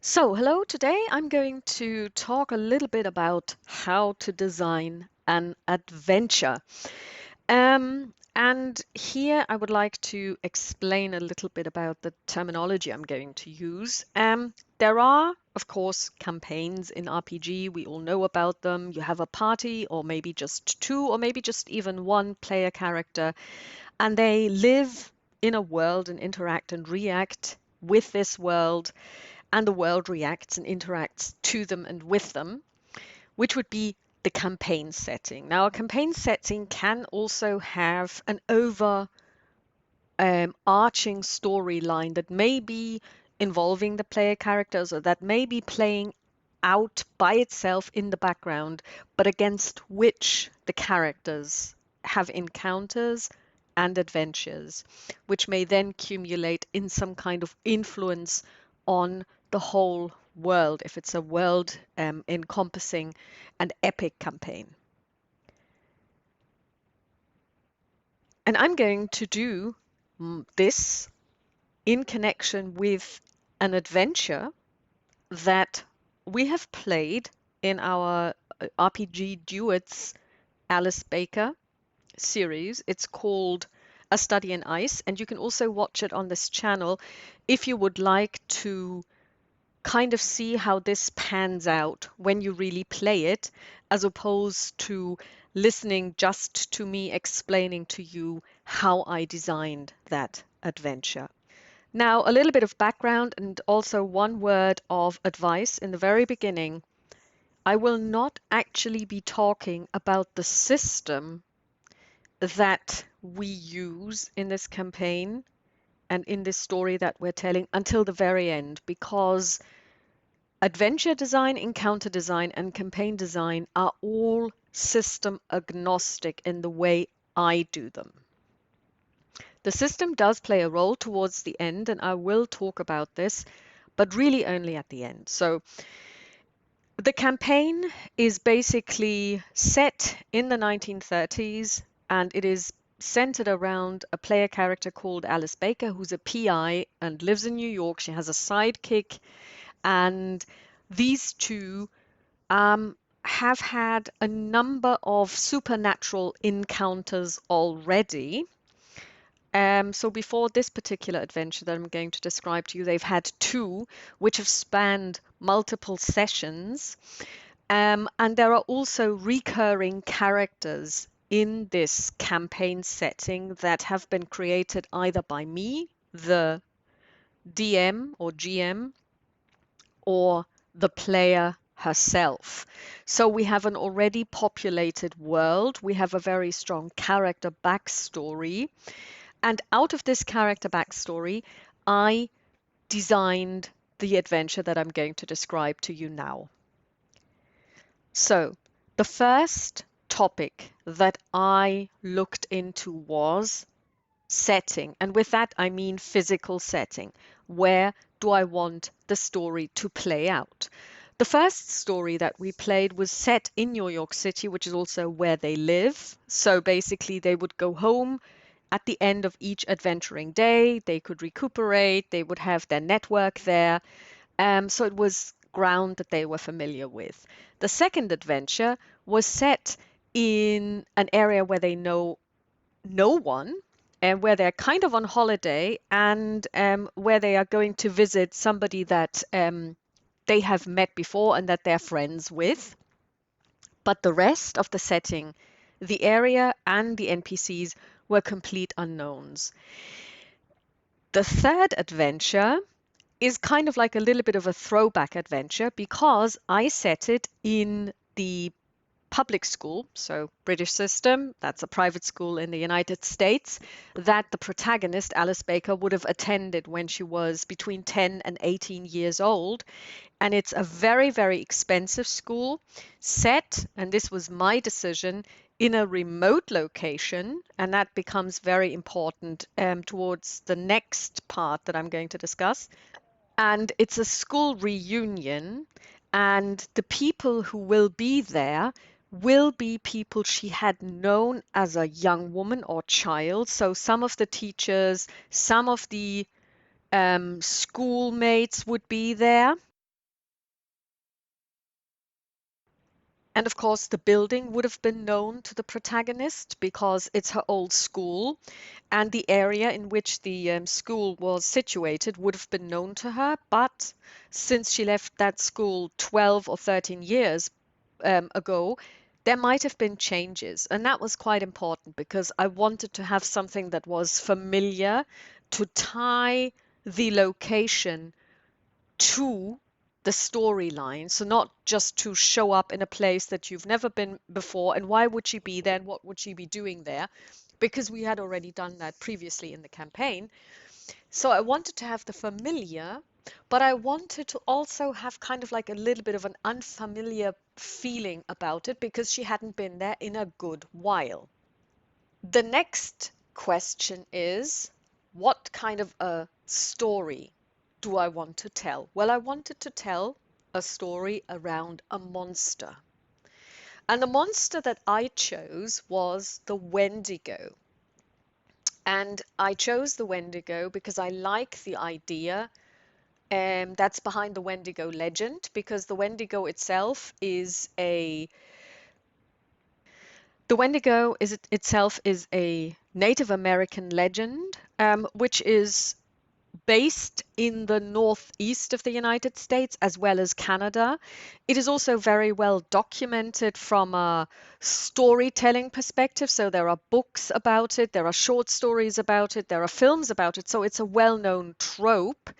Hello, today I'm going to talk a little bit about how to design an adventure. And here I would like to explain a little bit about the terminology I'm going to use. There are, of course, campaigns in RPG. We all know about them. You have a party, or maybe just two, or maybe just even one player character, and they live in a world and interact and react with this world, and the world reacts and interacts to them and with them, which would be the campaign setting. Now, a campaign setting can also have an arching storyline that may be involving the player characters, or that may be playing out by itself in the background, but against which the characters have encounters and adventures, which may then accumulate in some kind of influence on the whole world, if it's a world encompassing an epic campaign. And I'm going to do this in connection with an adventure that we have played in our RPG Duets Alice Baker series. It's called A Study in Ice, and you can also watch it on this channel if you would like to kind of see how this pans out when you really play it, as opposed to listening just to me explaining to you how I designed that adventure. Now, a little bit of background and also one word of advice in the very beginning. I will not actually be talking about the system that we use in this campaign and in this story that we're telling until the very end, because adventure design, encounter design, and campaign design are all system agnostic in the way I do them. The system does play a role towards the end, and I will talk about this, but really only at the end. So the campaign is basically set in the 1930s, and it is centered around a player character called Alice Baker, who's a PI and lives in New York. She has a sidekick, and these two have had a number of supernatural encounters already. So before this particular adventure that I'm going to describe to you, they've had two which have spanned multiple sessions. And there are also recurring characters in this campaign setting that have been created either by me, the DM or GM, or the player herself. So we have an already populated world. We have a very strong character backstory. And out of this character backstory, I designed the adventure that I'm going to describe to you now. So the first topic that I looked into was setting. And with that, I mean physical setting. Where do I want the story to play out? The first story that we played was set in New York City, which is also where they live. So basically, they would go home at the end of each adventuring day. They could recuperate, they would have their network there. So it was ground that they were familiar with. The second adventure was set in an area where they know no one, and where they're kind of on holiday, and where they are going to visit somebody that they have met before and that they're friends with. But the rest of the setting, the area and the NPCs, were complete unknowns. The third adventure is kind of like a little bit of a throwback adventure, because I set it in the public school, so British system, that's a private school in the United States, that the protagonist, Alice Baker, would have attended when she was between 10 and 18 years old. And it's a very, very expensive school set, and this was my decision, in a remote location. And that becomes very important towards the next part that I'm going to discuss. And it's a school reunion, and the people who will be there will be people she had known as a young woman or child. So some of the teachers, some of the schoolmates would be there. And of course, the building would have been known to the protagonist because it's her old school, and the area in which the school was situated would have been known to her. But since she left that school 12 or 13 years ago, there might have been changes. And that was quite important because I wanted to have something that was familiar to tie the location to the storyline. So not just to show up in a place that you've never been before, and why would she be there and what would she be doing there? Because we had already done that previously in the campaign. So I wanted to have the familiar, but I wanted to also have kind of like a little bit of an unfamiliar feeling about it because she hadn't been there in a good while. The next question is, what kind of a story do I want to tell? Well, I wanted to tell a story around a monster. And the monster that I chose was the Wendigo. And I chose the Wendigo because I like the idea that's behind the Wendigo legend, because the Wendigo itself is a itself is a Native American legend, which is based in the northeast of the United States as well as Canada. It is also very well documented from a storytelling perspective. So there are books about it, there are short stories about it, there are films about it. So it's a well-known trope,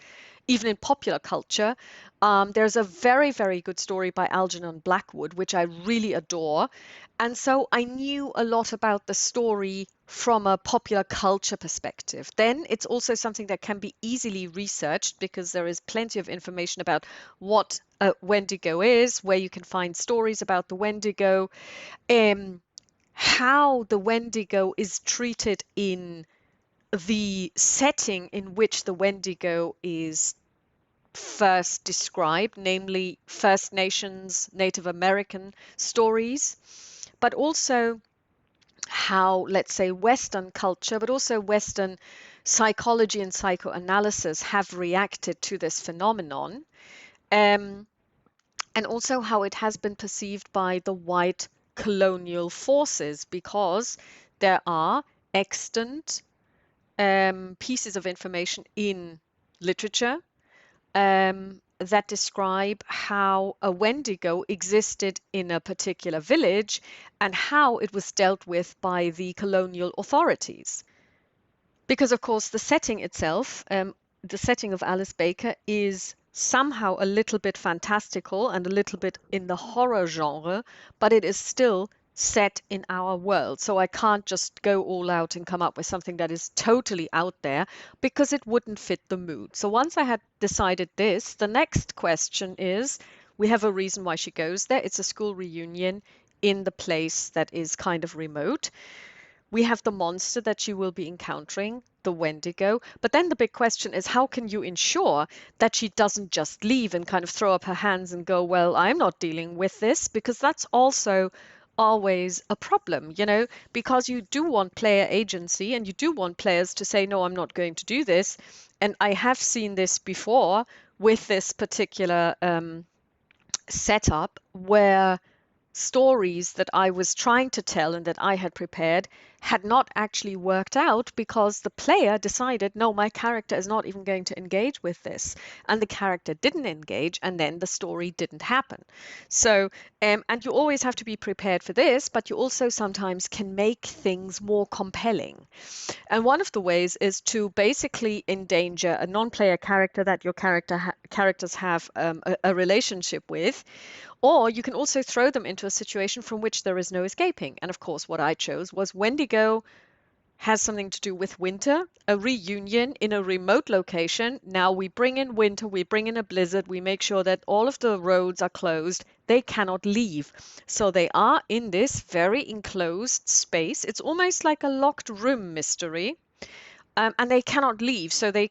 even in popular culture. There's a very, very good story by Algernon Blackwood, which I really adore. And so I knew a lot about the story from a popular culture perspective. Then it's also something that can be easily researched because there is plenty of information about what a Wendigo is, where you can find stories about the Wendigo, um, how the Wendigo is treated in the setting in which the Wendigo is first described, namely First Nations, Native American stories, but also how, let's say, Western culture, but also Western psychology and psychoanalysis have reacted to this phenomenon, um, and also how it has been perceived by the white colonial forces, because there are extant pieces of information in literature that describe how a Wendigo existed in a particular village and how it was dealt with by the colonial authorities. Because, of course, the setting itself, the setting of Alice Baker, is somehow a little bit fantastical and a little bit in the horror genre, but it is still set in our world. So I can't just go all out and come up with something that is totally out there because it wouldn't fit the mood. So once I had decided this, the next question is, we have a reason why she goes there. It's a school reunion in the place that is kind of remote. We have the monster that you will be encountering, the Wendigo. But then the big question is, how can you ensure that she doesn't just leave and kind of throw up her hands and go, well, I'm not dealing with this? Because that's also always a problem, because you do want player agency and you do want players to say, no, I'm not going to do this. And I have seen this before with this particular setup where stories that I was trying to tell and that I had prepared had not actually worked out because the player decided, no, my character is not even going to engage with this. And the character didn't engage, and then the story didn't happen. So, and you always have to be prepared for this, but you also sometimes can make things more compelling. And one of the ways is to basically endanger a non-player character that your characters have a relationship with, or you can also throw them into a situation from which there is no escaping. And of course, what I chose was Wendigo has something to do with winter, a reunion in a remote location. Now we bring in winter, we bring in a blizzard, we make sure that all of the roads are closed. They cannot leave. So they are in this very enclosed space. It's almost like a locked room mystery. And they cannot leave. So they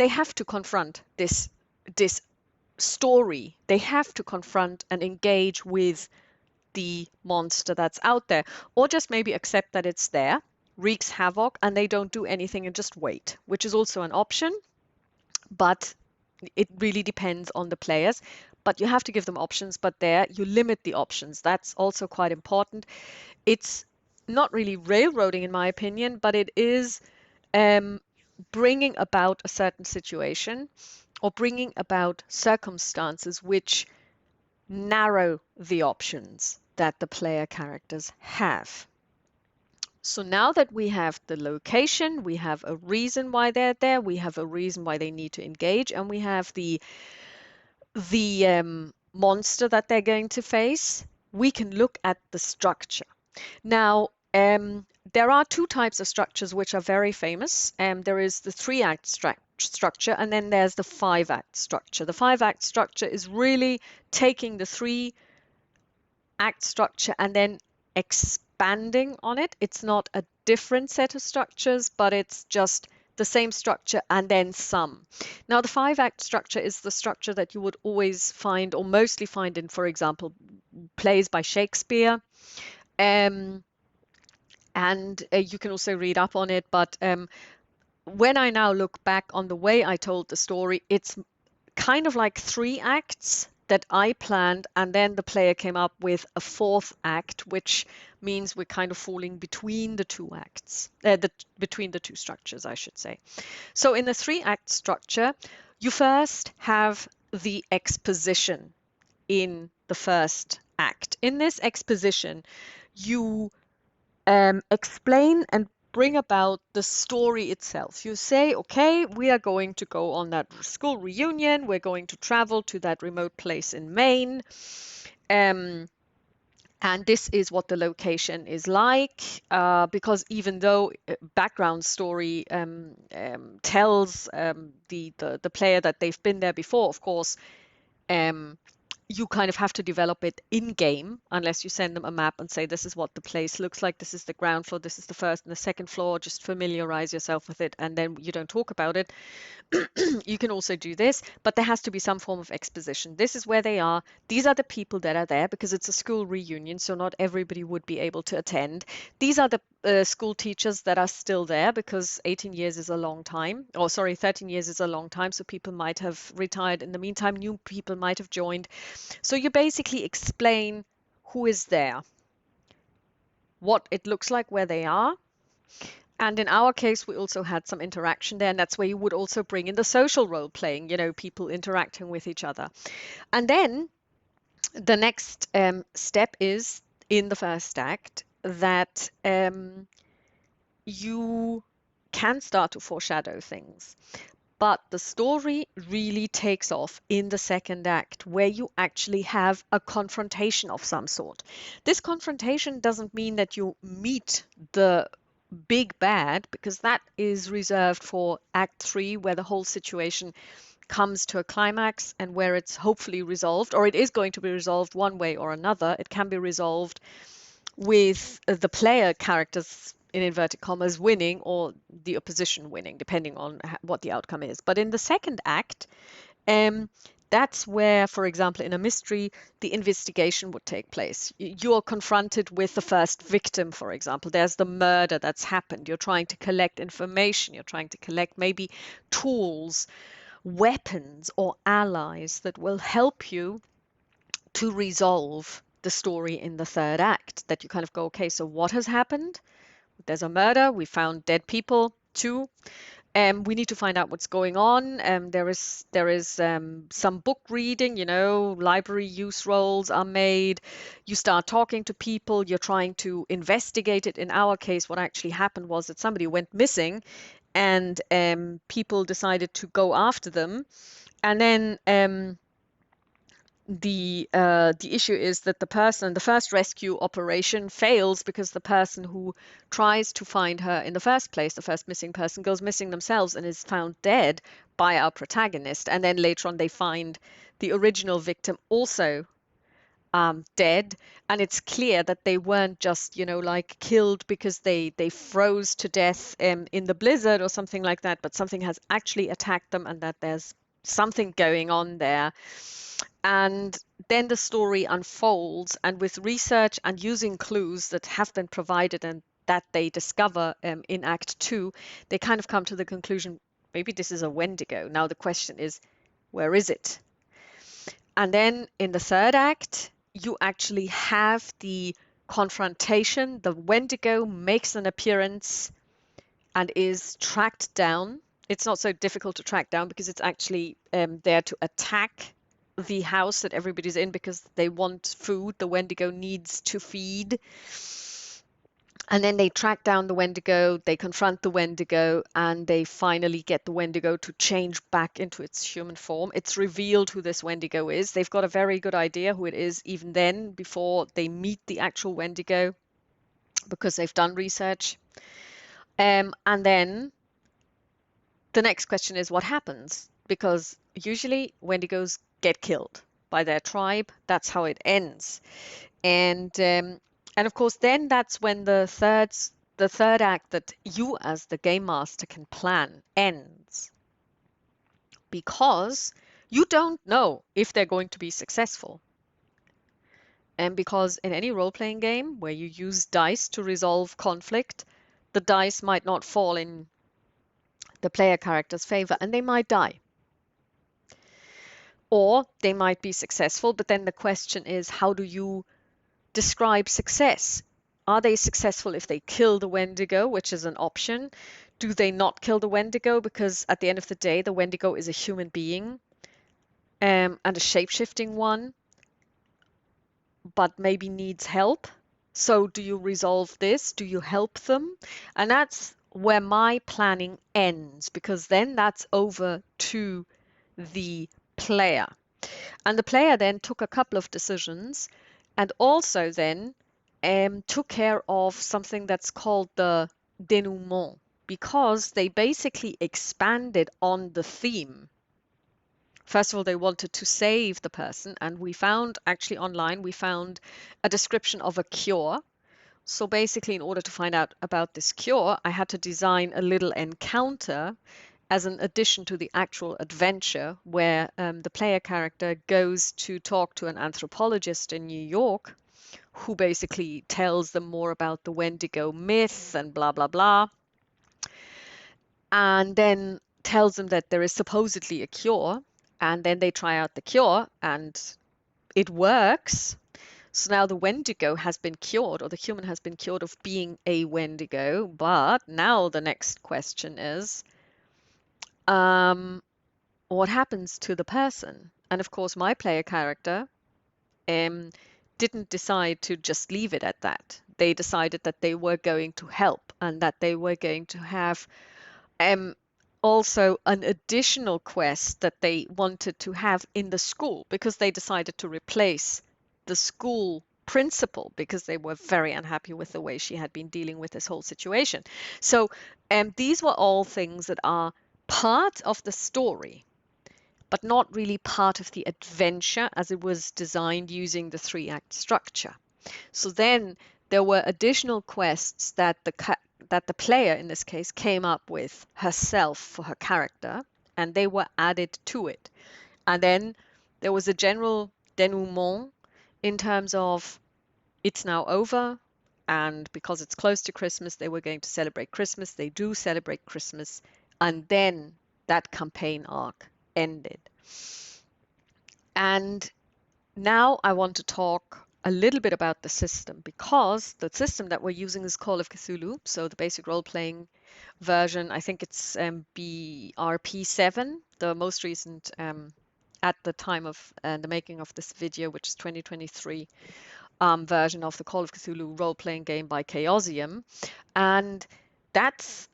have to confront this story. They have to confront and engage with the monster that's out there, or just maybe accept that it's there, wreaks havoc, and they don't do anything and just wait, which is also an option, but it really depends on the players. but you have to give them options, but there you limit the options. That's also quite important. It's not really railroading, in my opinion, but it is bringing about a certain situation or bringing about circumstances which narrow the options that the player characters have. So now that we have the location, we have a reason why they're there, we have a reason why they need to engage, and we have the monster that they're going to face, we can look at the structure. Now, there are two types of structures which are very famous. There is the three-act structure, and then there's the five-act structure. The five-act structure is really taking the three-act structure and then expanding on it. It's not a different set of structures, but it's just the same structure and then some. Now, the five-act structure is the structure that you would always find or mostly find in, for example, plays by Shakespeare. And you can also read up on it. But when I now look back on the way I told the story, it's kind of like three acts that I planned, and then the player came up with a fourth act, which means we're kind of falling between the two acts, between the two structures, I should say. So in the three-act structure, you first have the exposition in the first act. In this exposition, you explain and bring about the story itself. You say, okay, we are going to go on that school reunion. We're going to travel to that remote place in Maine. And this is what the location is like, because even though background story tells the player that they've been there before, of course, you kind of have to develop it in game unless you send them a map and say, this is what the place looks like. This is the ground floor. This is the first and the second floor. Just familiarize yourself with it. And then you don't talk about it. You can also do this, but there has to be some form of exposition. This is where they are. These are the people that are there because it's a school reunion, so not everybody would be able to attend. These are the school teachers that are still there because 18 years is a long time. Or sorry, 13 years is a long time. So people might have retired in the meantime. New people might have joined. So you basically explain who is there, what it looks like where they are. And in our case, we also had some interaction there, and that's where you would also bring in the social role playing, people interacting with each other. And then the next step is in the first act that you can start to foreshadow things. But the story really takes off in the second act, where you actually have a confrontation of some sort. This confrontation doesn't mean that you meet the big bad, because that is reserved for Act 3, where the whole situation comes to a climax and where it's hopefully resolved, or it is going to be resolved one way or another. It can be resolved with the player characters in inverted commas winning or the opposition winning, depending on what the outcome is. But in the second act, that's where, for example, in a mystery, the investigation would take place. You're confronted with the first victim, for example. There's the murder that's happened. You're trying to collect information. You're trying to collect maybe tools, weapons, or allies that will help you to resolve the story in the third act. That you kind of go, okay, so what has happened? There's a murder. We found dead people too. We need to find out what's going on. There is some book reading, library use rolls are made. You start talking to people. You're trying to investigate it. In our case, what actually happened was that somebody went missing, and people decided to go after them. And then the issue is that the first rescue operation fails because the person who tries to find her in the first place, the first missing person, goes missing themselves and is found dead by our protagonist. And then later on, they find the original victim also dead, and it's clear that they weren't just like killed because they froze to death in the blizzard or something like that, but something has actually attacked them, and that there's something going on there. And then the story unfolds, and with research and using clues that have been provided and that they discover in Act 2, they kind of come to the conclusion, maybe this is a Wendigo. Now the question is, where is it? And then in the third act, you actually have the confrontation. The Wendigo makes an appearance and is tracked down. It's not so difficult to track down because it's actually there to attack the house that everybody's in because they want food. The Wendigo needs to feed. And then they track down the Wendigo, they confront the Wendigo, and they finally get the Wendigo to change back into its human form. It's revealed who this Wendigo is. They've got a very good idea who it is even then, before they meet the actual Wendigo, because they've done research. And then the next question is what happens? Because usually Wendigos get killed by their tribe. That's how it ends. And of course, then that's when the third act that you as the game master can plan ends, because you don't know if they're going to be successful. And because in any role-playing game where you use dice to resolve conflict, the dice might not fall in the player character's favor and they might die. Or they might be successful, but then the question is, how do you describe success? Are they successful if they kill the Wendigo, which is an option? Do they not kill the Wendigo? Because at the end of the day, the Wendigo is a human being, and a shape-shifting one, but maybe needs help. So do you resolve this? Do you help them? And that's where my planning ends, because then that's over to the player. And the player then took a couple of decisions and also then took care of something that's called the denouement, because they basically expanded on the theme. First of all, they wanted to save the person, and we found actually online, we found a description of a cure. So basically, in order to find out about this cure, I had to design a little encounter as an addition to the actual adventure, where the player character goes to talk to an anthropologist in New York, who basically tells them more about the Wendigo myth and blah, blah, blah, and then tells them that there is supposedly a cure. And then they try out the cure and it works. So now the Wendigo has been cured, or the human has been cured of being a Wendigo. But now the next question is, what happens to the person? And of course, my player character didn't decide to just leave it at that. They decided that they were going to help and that they were going to have also an additional quest that they wanted to have in the school, because they decided to replace the school principal because they were very unhappy with the way she had been dealing with this whole situation. So these were all things that are part of the story, but not really part of the adventure as it was designed using the 3-act structure. So then there were additional quests that the player in this case came up with herself for her character, and they were added to it. And then there was a general denouement in terms of it's now over, and because it's close to Christmas, they were going to celebrate Christmas. They do celebrate Christmas, and then that campaign arc ended. And now I want to talk a little bit about the system, because the system that we're using is Call of Cthulhu. So the basic role-playing version, I think it's BRP7, the most recent at the time of the making of this video, which is 2023 version of the Call of Cthulhu role-playing game by Chaosium. And that's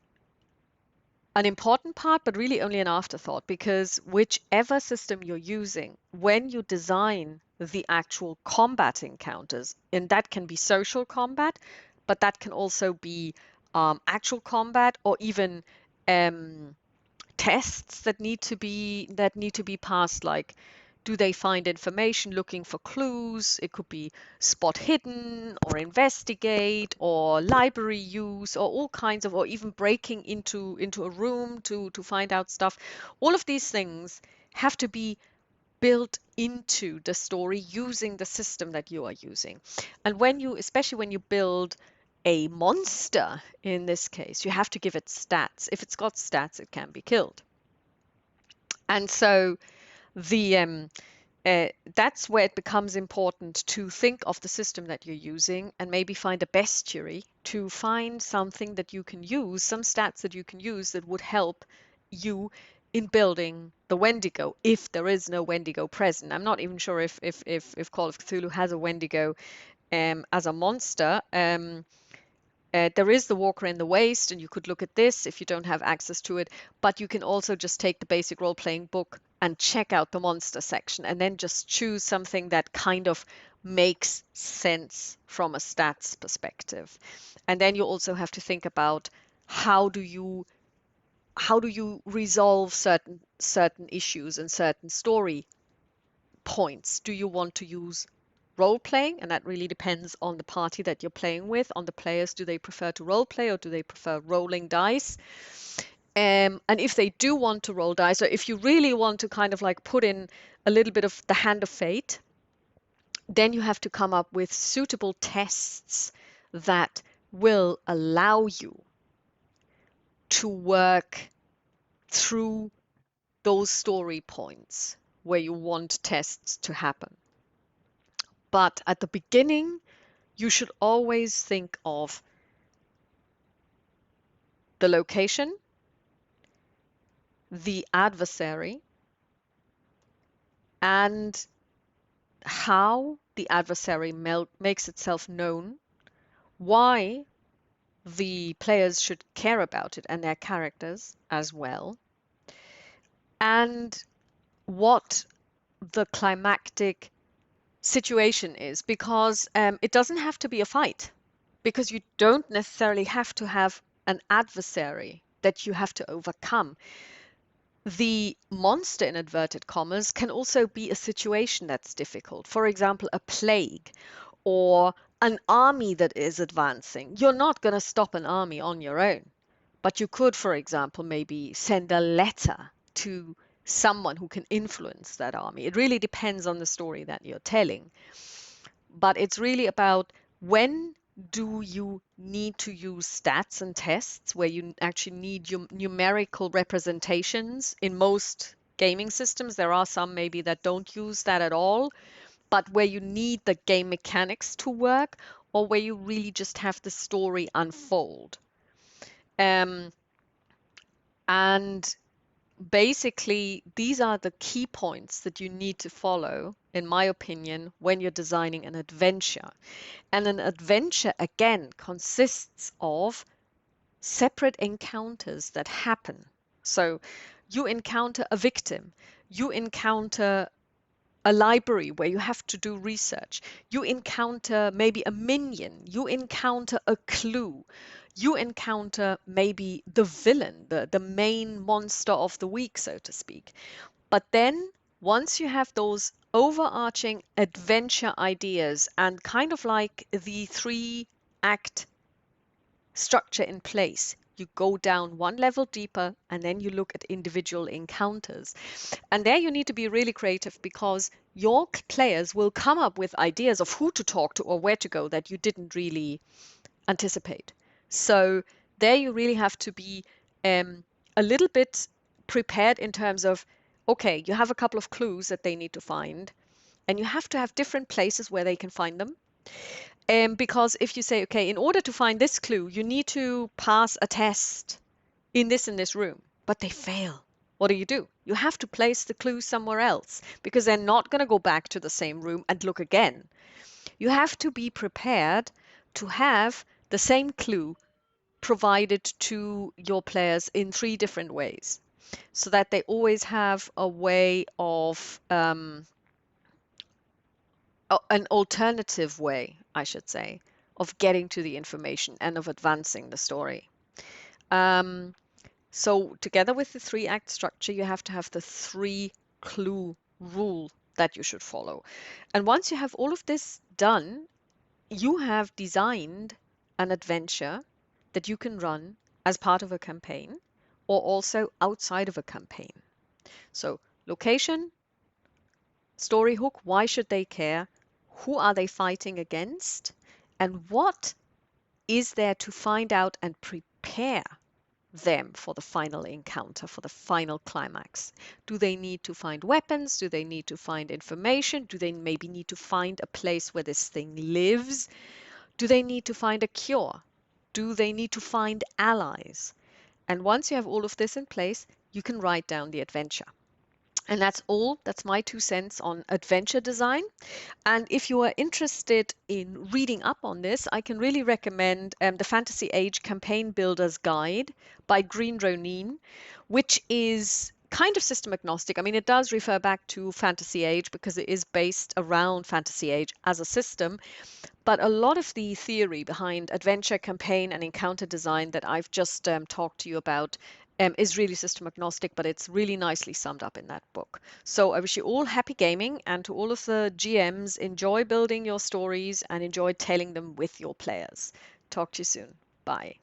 an important part, but really only an afterthought, because whichever system you're using, when you design the actual combat encounters, and that can be social combat, but that can also be actual combat, or even tests that need to be passed, like do they find information looking for clues? It could be spot hidden or investigate or library use or all kinds of, or even breaking into a room to find out stuff. All of these things have to be built into the story using the system that you are using. And especially when you build a monster, in this case, you have to give it stats. If it's got stats, it can be killed. And so the that's where it becomes important to think of the system that you're using and maybe find a bestiary to find something that you can use, some stats that you can use that would help you in building the Wendigo, if there is no Wendigo present. I'm not even sure if Call of Cthulhu has a Wendigo as a monster. There is the Walker in the Waste, and you could look at this if you don't have access to it, but you can also just take the basic role-playing book and check out the monster section and then just choose something that kind of makes sense from a stats perspective. And then you also have to think about how do you resolve certain issues and certain story points. Do you want to use role playing? And that really depends on the party that you're playing with, on the players. Do they prefer to role play or do they prefer rolling dice? And if they do want to roll dice, or if you really want to kind of like put in a little bit of the hand of fate, then you have to come up with suitable tests that will allow you to work through those story points where you want tests to happen. But at the beginning, you should always think of the location, the adversary, and how the adversary makes itself known, why the players should care about it and their characters as well, and what the climactic situation is, because it doesn't have to be a fight, because you don't necessarily have to have an adversary that you have to overcome. The monster, in inverted commas, can also be a situation that's difficult. For example, a plague or an army that is advancing. You're not going to stop an army on your own, but you could, for example, maybe send a letter to someone who can influence that army. It really depends on the story that you're telling. But it's really about when do you need to use stats and tests where you actually need your numerical representations. In most gaming systems, there are some maybe that don't use that at all, but where you need the game mechanics to work, or where you really just have the story unfold. And basically, these are the key points that you need to follow, in my opinion, when you're designing an adventure. And an adventure, again, consists of separate encounters that happen. So you encounter a victim, you encounter a library where you have to do research, you encounter maybe a minion, you encounter a clue, you encounter maybe the villain, the main monster of the week, so to speak. But then once you have those overarching adventure ideas and kind of like the 3-act structure in place, you go down one level deeper and then you look at individual encounters. And there you need to be really creative, because your players will come up with ideas of who to talk to or where to go that you didn't really anticipate. So there you really have to be a little bit prepared in terms of, okay, you have a couple of clues that they need to find, and you have to have different places where they can find them. Because if you say, okay, in order to find this clue, you need to pass a test in this room, but they fail. What do? You have to place the clue somewhere else, because they're not going to go back to the same room and look again. You have to be prepared to have the same clue provided to your players in 3 different ways, so that they always have a way of an alternative way, I should say, of getting to the information and of advancing the story. So together with the 3-act structure, you have to have the 3-clue rule that you should follow. And once you have all of this done, you have designed an adventure that you can run as part of a campaign or also outside of a campaign. So location, story hook, why should they care? Who are they fighting against? And what is there to find out and prepare them for the final encounter, for the final climax? Do they need to find weapons? Do they need to find information? Do they maybe need to find a place where this thing lives? Do they need to find a cure? Do they need to find allies? And once you have all of this in place, you can write down the adventure. And that's all. That's my 2 cents on adventure design. And if you are interested in reading up on this, I can really recommend the Fantasy Age Campaign Builder's Guide by Green Ronin, which is kind of system agnostic. I mean, it does refer back to Fantasy Age because it is based around Fantasy Age as a system. But a lot of the theory behind adventure, campaign, and encounter design that I've just talked to you about is really system agnostic, but it's really nicely summed up in that book. So I wish you all happy gaming, and to all of the GMs, enjoy building your stories and enjoy telling them with your players. Talk to you soon. Bye.